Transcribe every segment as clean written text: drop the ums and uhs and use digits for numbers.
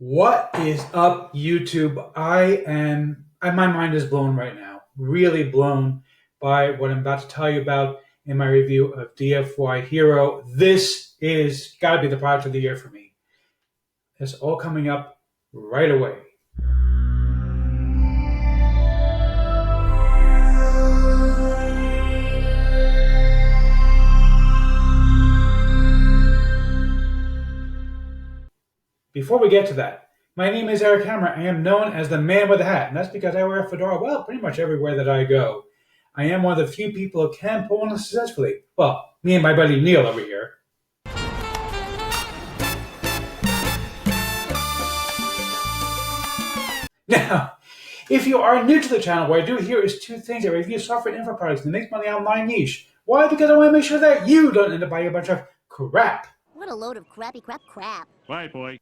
What is up, YouTube? My mind is blown right now. Really blown by what I'm about to tell you about in my review of DFY Hero. This is got to be the product of the year for me. It's all coming up right away. Before we get to that, my name is Eric Hammer. I am known as the man with the hat, and that's because I wear a fedora, well, pretty much everywhere that I go. I am one of the few people who can pull one successfully. Well, me and my buddy Neil over here. Now, if you are new to the channel, what I do here is two things. I review software and info products to make money on my niche. Why? Because I want to make sure that you don't end up buying a bunch of crap. What a load of crappy crap. Right, boy.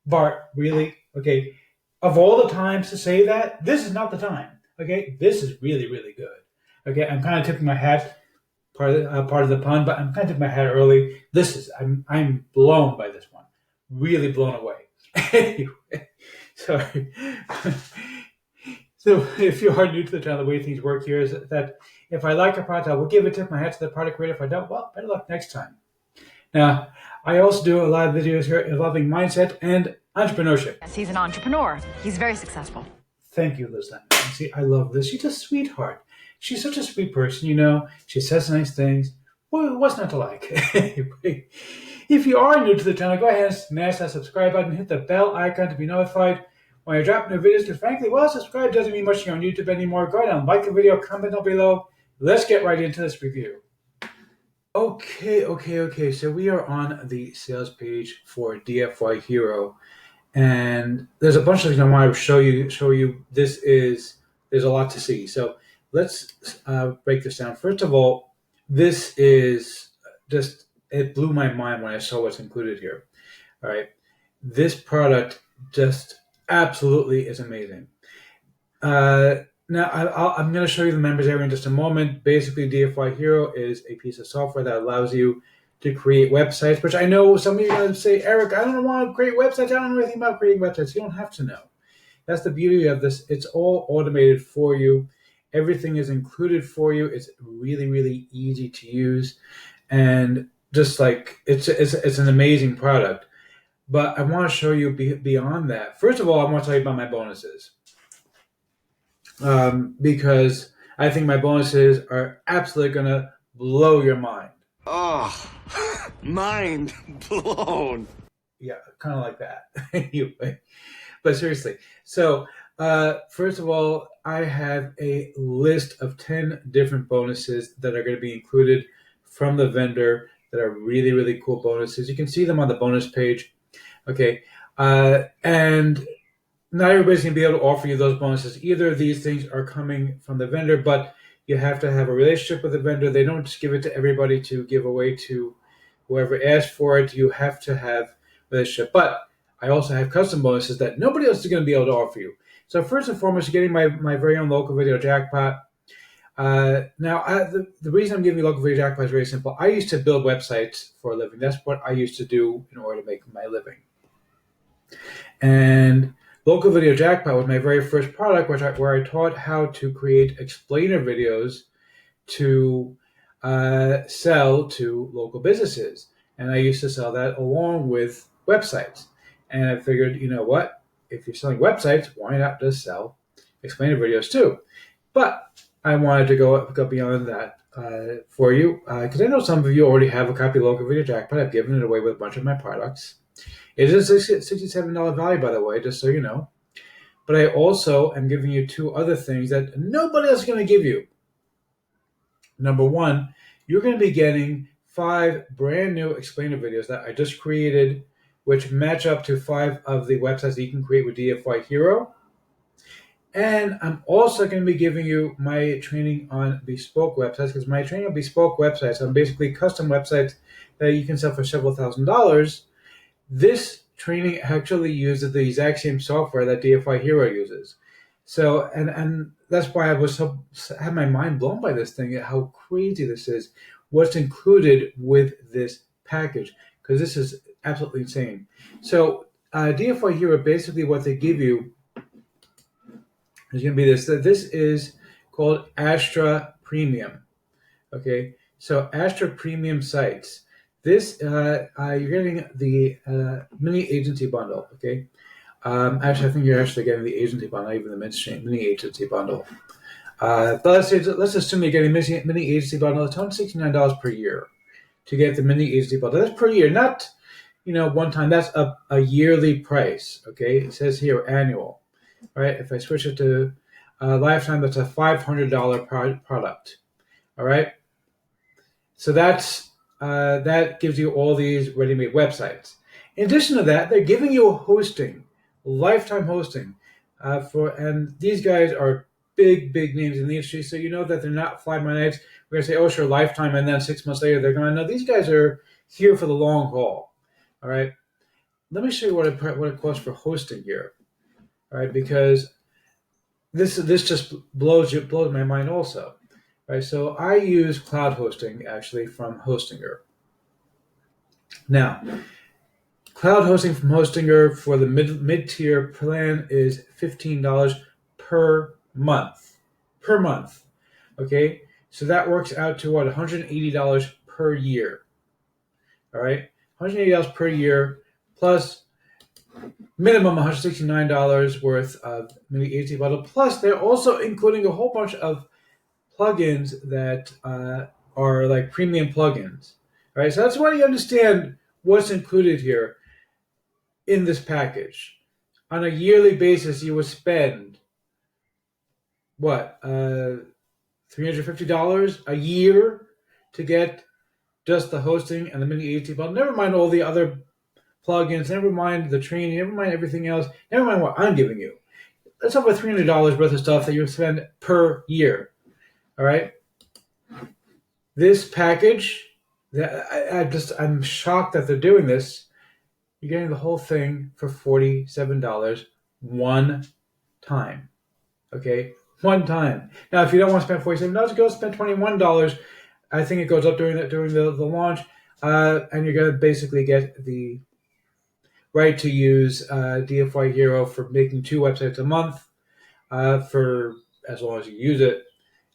Bart, really? Okay. Of all the times to say that, this is not the time. Okay? This is really, really good. Okay? I'm kind of tipping my hat, part of the pun, but I'm kind of tipping my hat early. I'm blown by this one. Really blown away. Anyway, sorry. So if you are new to the channel, the way things work here is that if I like a product, I will give a tip my hat to the product creator. If I don't, well, better luck next time. Now, I also do a lot of videos here involving mindset and entrepreneurship. Yes, he's an entrepreneur. He's very successful. Thank you, Liz. See, I love Liz. She's a sweetheart. She's such a sweet person, you know. She says nice things. Well, what's not to like? Anyway, if you are new to the channel, go ahead and smash that subscribe button, hit the bell icon to be notified when I drop new videos, because frankly, well, subscribe doesn't mean much on YouTube anymore. Go ahead and like the video, comment down below. Let's get right into this review. Okay. So we are on the sales page for DFY Hero, and there's a bunch of things I want to show you. There's a lot to see. So let's break this down. First of all, this is just, it blew my mind when I saw what's included here. All right, this product just absolutely is amazing. Now, I'm going to show you the members area in just a moment. Basically, DFY Hero is a piece of software that allows you to create websites, which I know some of you are going to say, Eric, I don't want to create websites. I don't know anything about creating websites. You don't have to know. That's the beauty of this. It's all automated for you. Everything is included for you. It's really, really easy to use. And just like, it's an amazing product. But I want to show you beyond that. First of all, I want to tell you about my bonuses. Because I think my bonuses are absolutely going to blow your mind. Oh, mind blown. Yeah, kind of like that. Anyway, but seriously. So, first of all, I have a list of 10 different bonuses that are going to be included from the vendor that are really, really cool bonuses. You can see them on the bonus page. Okay. And not everybody's going to be able to offer you those bonuses. Either of these things are coming from the vendor, but you have to have a relationship with the vendor. They don't just give it to everybody to give away to whoever asked for it. You have to have a relationship. But I also have custom bonuses that nobody else is going to be able to offer you. So first and foremost, you're getting my very own local video jackpot. Now, the reason I'm giving you local video jackpot is very simple. I used to build websites for a living. That's what I used to do in order to make my living. And Local Video Jackpot was my very first product, where I taught how to create explainer videos to sell to local businesses. And I used to sell that along with websites. And I figured, you know what? If you're selling websites, why not just sell explainer videos too? But I wanted to go beyond that for you, because I know some of you already have a copy of Local Video Jackpot. I've given it away with a bunch of my products. It is a $67 value, by the way, just so you know. But I also am giving you two other things that nobody else is going to give you. Number one, you're going to be getting 5 brand new explainer videos that I just created, which match up to 5 of the websites that you can create with DFY Hero. And I'm also going to be giving you my training on bespoke websites, because my training on bespoke websites are basically custom websites that you can sell for several $1,000s. This training actually uses the exact same software that DFY Hero uses. So, and that's why I had my mind blown by this thing, how crazy this is, what's included with this package, because this is absolutely insane. So DFY Hero, basically what they give you is going to be this. This is called Astra Premium. Okay, so Astra Premium sites. This you're getting the mini agency bundle. Okay, actually, I think you're actually getting the agency bundle, not even the mini agency bundle. But let's assume you're getting mini agency bundle. It's $169 per year to get the mini agency bundle. That's per year, not one time. That's a yearly price. Okay, it says here annual. All right, if I switch it to lifetime, that's a $500 product. All right, so that gives you all these ready-made websites. In addition to that, they're giving you hosting, lifetime hosting, and these guys are big names in the industry. So you know that they're not fly by nights. We're gonna say, oh sure, lifetime, and then 6 months later they're going. No, these guys are here for the long haul. All right. Let me show you what it costs for hosting here. All right, because this just blows my mind also. Right, so I use cloud hosting actually from Hostinger. Now, cloud hosting from Hostinger for the mid-tier plan is $15 per month. Per month. Okay? So that works out to what? $180 per year. All right? $180 per year plus minimum $169 worth of mini agency bundle. Plus, they're also including a whole bunch of plugins that are like premium plugins. All right, so that's why you understand what's included here in this package. On a yearly basis, you would spend what $350 a year to get just the hosting and the mini agency bundle. Never mind all the other plugins. Never mind the training. Never mind everything else. Never mind what I'm giving you. That's over $300 worth of stuff that you spend per year. All right. This package, I'm shocked that they're doing this. You're getting the whole thing for $47 one time. Okay, one time. Now, if you don't want to spend $47, go spend $21. I think it goes up during the launch, and you're going to basically get the right to use DFY Hero for making 2 websites a month for as long as you use it.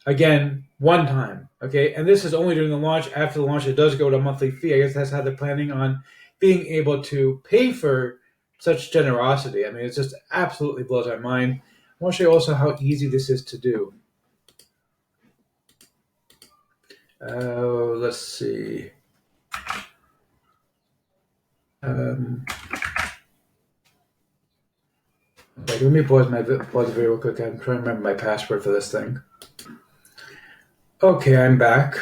Again, one time, okay? And this is only during the launch. After the launch, it does go to a monthly fee. I guess that's how they're planning on being able to pay for such generosity. I mean, it just absolutely blows my mind. I want to show you also how easy this is to do. Let's see. Let me pause the video real quick. I'm trying to remember my password for this thing. Okay, I'm back.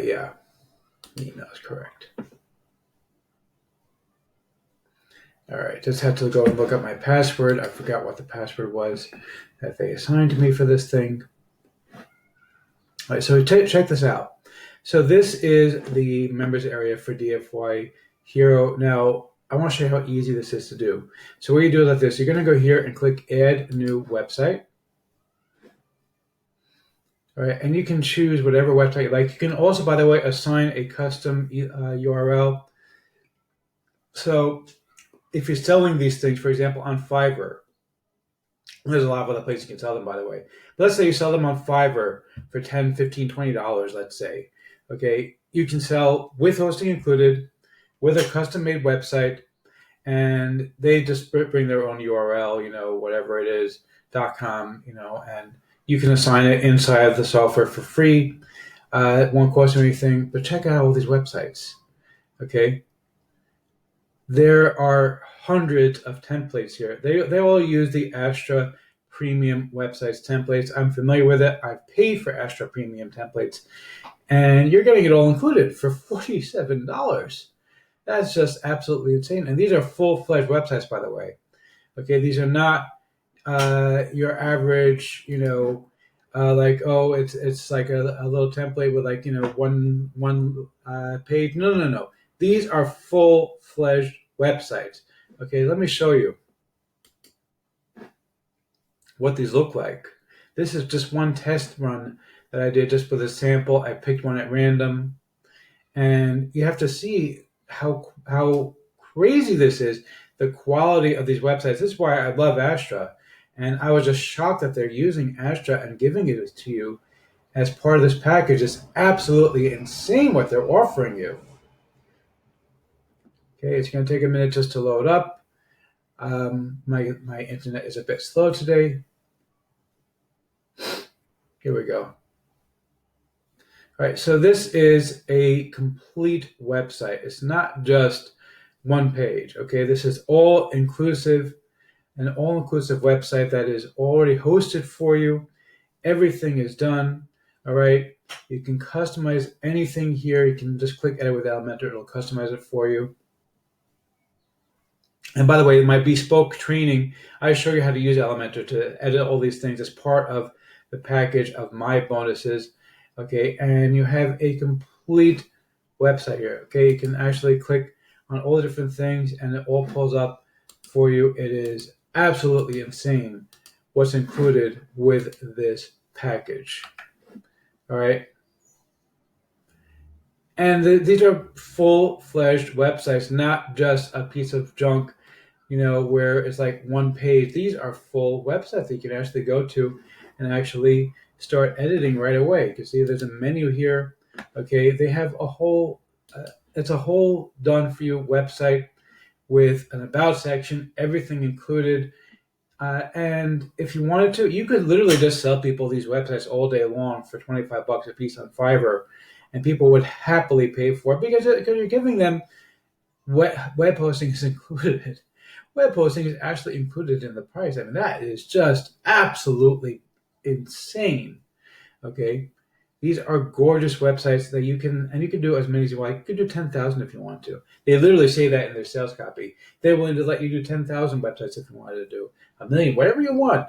Yeah, email is correct. All right, just had to go and look up my password. I forgot what the password was that they assigned to me for this thing. All right, so check this out. So this is the members area for DFY Hero. Now, I want to show you how easy this is to do. So what you do is like this. You're going to go here and click Add New Website. All right, and you can choose whatever website you like. You can also, by the way, assign a custom URL. So if you're selling these things, for example, on Fiverr, there's a lot of other places you can sell them, by the way. But let's say you sell them on Fiverr for $10, $15, $20, let's say. Okay, you can sell with hosting included, with a custom-made website, and they just bring their own URL, whatever it is, .com, and you can assign it inside of the software for free. It won't cost you anything, but check out all these websites, okay? There are hundreds of templates here. They all use the Astra Premium websites templates. I'm familiar with it. I've paid for Astra Premium templates, and you're getting it all included for $47. That's just absolutely insane. And these are full-fledged websites, by the way. Okay, these are not your average, like, oh, it's like a little template with like, one page. No. These are full-fledged websites. Okay, let me show you what these look like. This is just one test run that I did just for the sample. I picked one at random, and you have to see how crazy this is. The quality of these websites. This is why I love Astra, and I was just shocked that they're using Astra and giving it to you as part of this package. It's absolutely insane what they're offering you. Okay, it's going to take a minute just to load up. My internet is a bit slow today. Here we go. All right, so this is a complete website. It's not just one page, okay? This is all-inclusive, an all-inclusive website that is already hosted for you. Everything is done, all right? You can customize anything here. You can just click Edit with Elementor. It'll customize it for you. And by the way, in my bespoke training, I show you how to use Elementor to edit all these things as part of the package of my bonuses. Okay, and you have a complete website here. Okay, you can actually click on all the different things and it all pulls up for you. It is absolutely insane what's included with this package. All right. And these are full-fledged websites, not just a piece of junk, where it's like one page. These are full websites that you can actually go to and actually start editing right away. You can see there's a menu here. Okay, they have a whole, it's a whole done for you website with an about section, everything included. And if you wanted to, you could literally just sell people these websites all day long for $25 a piece on Fiverr, and people would happily pay for it because you're giving them web hosting is included. Web hosting is actually included in the price. I mean, that is just absolutely insane. Okay, these are gorgeous websites that you can do as many as you want. You could do 10,000 if you want to. They literally say that in their sales copy. They're willing to let you do 10,000 websites if you wanted to do a million, whatever you want.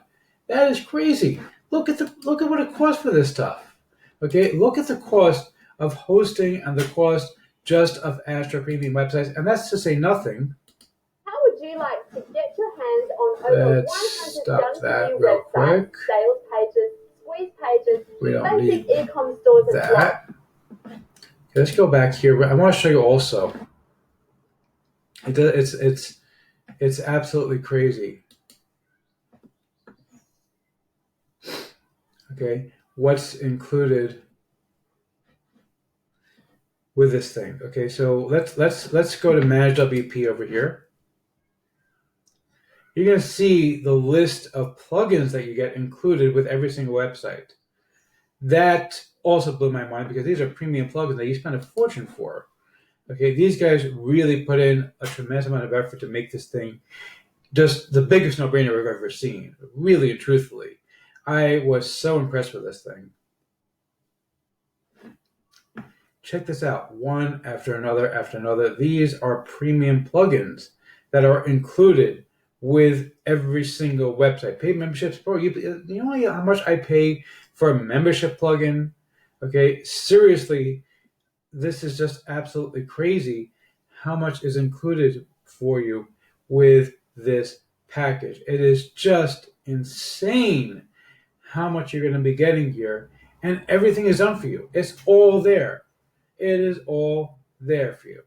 That is crazy. Look at what it costs for this stuff. Okay, look at the cost of hosting and the cost just of Astra Premium websites, and that's to say nothing. How would you like to get your hands on over Let's 100 stop that done-for-you real websites, quick. sales pages, squeeze pages, We don't basic need e-com stores and blogs? that. Okay, let's go back here. I want to show you also. It's absolutely crazy. Okay, what's included with this thing? Okay, so let's go to Manage WP over here. You're going to see the list of plugins that you get included with every single website. That also blew my mind because these are premium plugins that you spend a fortune for. Okay, these guys really put in a tremendous amount of effort to make this thing just the biggest no-brainer I've ever seen. Really and truthfully. I was so impressed with this thing. Check this out. One after another after another. These are premium plugins that are included with every single website. Paid memberships, bro. You know how much I pay for a membership plugin? Okay, seriously, this is just absolutely crazy how much is included for you with this package. It is just insane how much you're going to be getting here, and everything is done for you. It's all there. It is all there for you.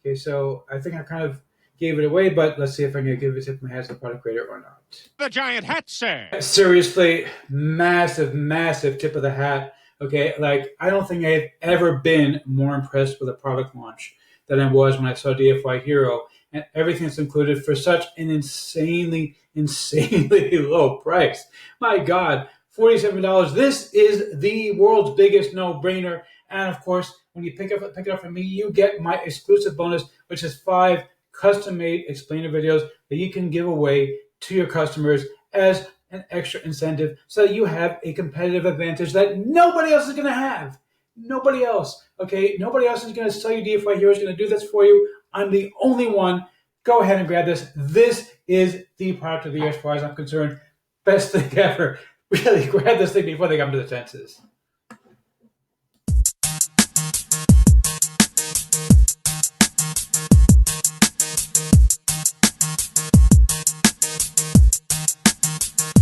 Okay, so I think I kind of gave it away, but let's see if I can give a tip of my hat to the product creator or not. The giant hat said. Seriously, massive, massive tip of the hat. Okay, like I don't think I've ever been more impressed with a product launch than I was when I saw DFY Hero and everything that's included for such an insanely low price. My God, $47. This is the world's biggest no-brainer. And of course, when you pick it up from me, you get my exclusive bonus, which is 5 custom-made explainer videos that you can give away to your customers as an extra incentive so that you have a competitive advantage that nobody else is going to have. Nobody else, okay? Nobody else is going to sell you DFY Hero is going to do this for you. I'm the only one. Go ahead and grab this. This is the product of the year as far as I'm concerned. Best thing ever. Really grab this thing before they come to the senses.